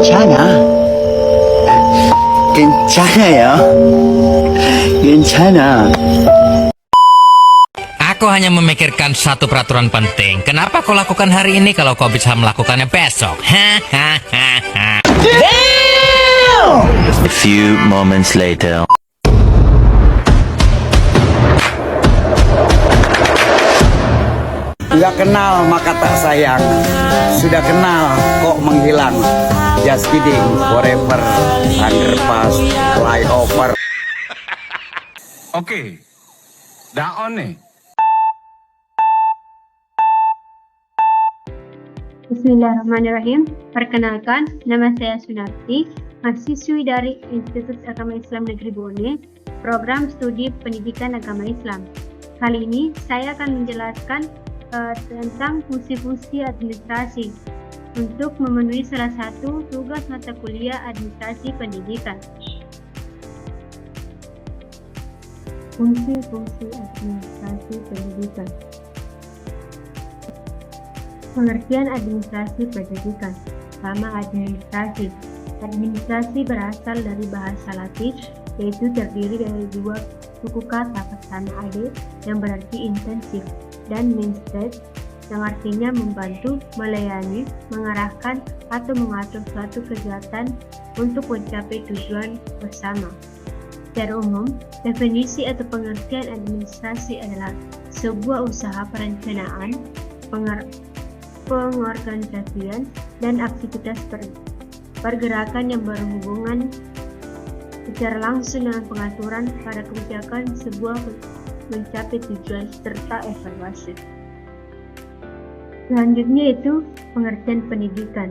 괜찮아. 괜찮아요. 괜찮아. Aku hanya memikirkan satu peraturan penting. Kenapa kau lakukan hari ini kalau kau bisa melakukannya besok? Hahaha. A few moments later. Sudah kenal maka tak sayang. Sudah kenal kok menghilang. Just kidding, forever, underpass, flyover. Oke, dah on nih. Bismillahirrahmanirrahim. Perkenalkan, nama saya Sunarti, mahasiswi dari Institut Agama Islam Negeri Bone, program studi pendidikan agama Islam. Kali ini saya akan menjelaskan tentang fungsi-fungsi administrasi untuk memenuhi salah satu tugas mata kuliah administrasi pendidikan. Fungsi-fungsi administrasi pendidikan. Pengertian administrasi pendidikan. Pertama, administrasi. Administrasi berasal dari bahasa Latin, yaitu terdiri dari dua suku kata. Pertama, ade, yang berarti intensif, dan administrate, yang artinya membantu, melayani, mengarahkan, atau mengatur suatu kegiatan untuk mencapai tujuan bersama. Secara umum, definisi atau pengertian administrasi adalah sebuah usaha perencanaan, pengorganisasian, dan aktivitas pergerakan yang berhubungan secara langsung dengan pengaturan pada kebijakan sebuah mencapai tujuan serta evaluasi. Selanjutnya itu pengertian pendidikan.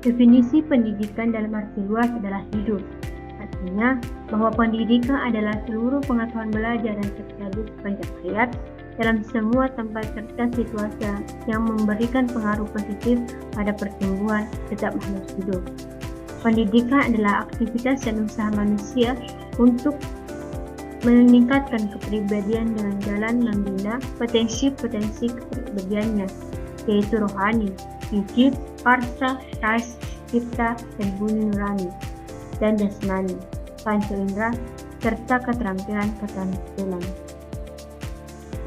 Definisi pendidikan dalam arti luas adalah hidup. Artinya bahwa pendidikan adalah seluruh pengetahuan belajar dan terjadi sepanjang hayat dalam semua tempat serta situasi yang memberikan pengaruh positif pada pertumbuhan setiap makhluk hidup. Pendidikan adalah aktivitas dan usaha manusia untuk meningkatkan kepribadian dengan jalan membina potensi-potensi kepribadiannya, yaitu rohani, fisik, parsa, ras, cipta, dan budi nurani, dan jasmani, panca indera, serta keterampilan.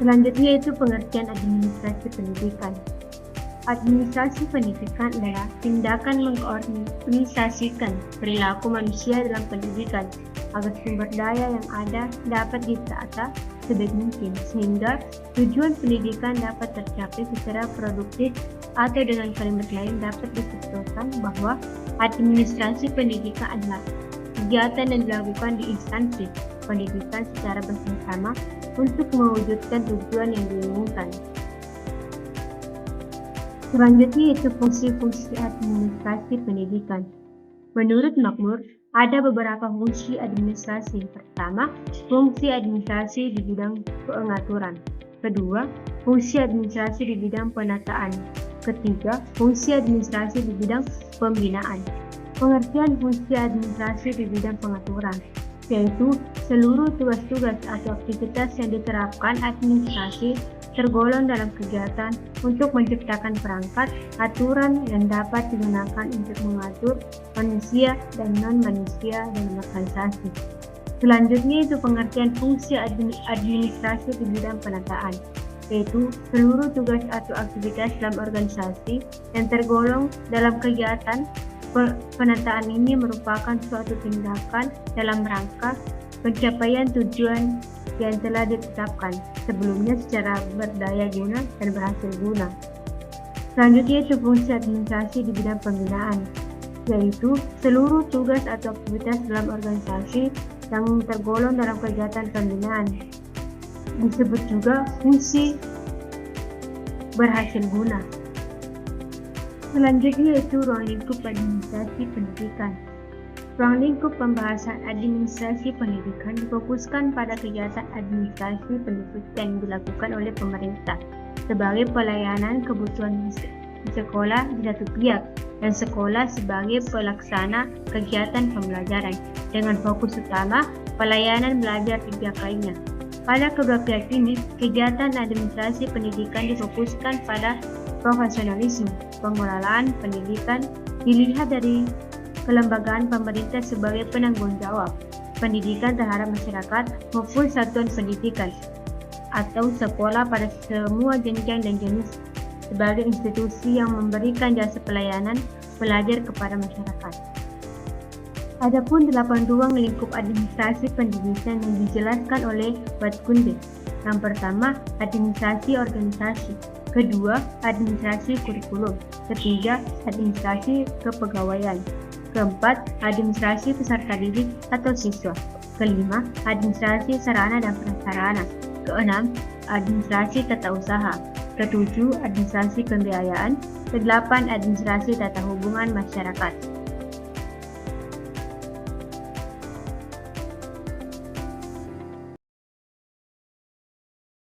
Selanjutnya itu pengertian administrasi pendidikan. Administrasi pendidikan adalah tindakan mengorganisasikan perilaku manusia dalam pendidikan agar sumber daya yang ada dapat ditata sebaik mungkin, sehingga tujuan pendidikan dapat tercapai secara produktif, atau dengan kalimat lain dapat disimpulkan bahwa administrasi pendidikan adalah kegiatan yang dilakukan di instansi pendidikan secara bersama untuk mewujudkan tujuan yang diinginkan. Selanjutnya itu fungsi-fungsi administrasi pendidikan. Menurut Makmur, ada beberapa fungsi administrasi. Pertama, fungsi administrasi di bidang pengaturan. Kedua, fungsi administrasi di bidang penataan. Ketiga, fungsi administrasi di bidang pembinaan. Pengertian fungsi administrasi di bidang pengaturan, yaitu seluruh tugas-tugas atau aktivitas yang diterapkan administrasi tergolong dalam kegiatan untuk menciptakan perangkat aturan yang dapat digunakan untuk mengatur manusia dan non-manusia dalam organisasi. Selanjutnya itu pengertian fungsi administrasi di bidang penataan, yaitu seluruh tugas atau aktivitas dalam organisasi yang tergolong dalam kegiatan. Penataan ini merupakan suatu tindakan dalam rangka pencapaian tujuan yang telah ditetapkan sebelumnya secara berdaya guna dan berhasil guna. Selanjutnya itu fungsi administrasi di bidang pembinaan, yaitu seluruh tugas atau aktivitas dalam organisasi yang tergolong dalam kegiatan pembinaan. Disebut juga fungsi berhasil guna. Selanjutnya itu ruang lingkup administrasi pendidikan. Ruang lingkup pembahasan administrasi pendidikan difokuskan pada kegiatan administrasi pendidikan yang dilakukan oleh pemerintah sebagai pelayanan kebutuhan di sekolah di satu pihak dan sekolah sebagai pelaksana kegiatan pembelajaran dengan fokus utama pelayanan belajar di pihak lainnya. Pada kedua pihak ini, kegiatan administrasi pendidikan difokuskan pada profesionalisme pengelolaan pendidikan dilihat dari kelembagaan pemerintah sebagai penanggung jawab pendidikan terhadap masyarakat maupun satuan pendidikan atau sekolah pada semua jenjang dan jenis sebagai institusi yang memberikan jasa pelayanan pelajar kepada masyarakat. Adapun 8 ruang lingkup administrasi pendidikan yang dijelaskan oleh Watkunde. Yang pertama, administrasi organisasi. Kedua, administrasi kurikulum. Ketiga, administrasi kepegawaian. Keempat, administrasi peserta didik atau siswa. Kelima, administrasi sarana dan prasarana. Keenam, administrasi tata usaha. Ketujuh, administrasi pembiayaan. Kedelapan, administrasi tata hubungan masyarakat.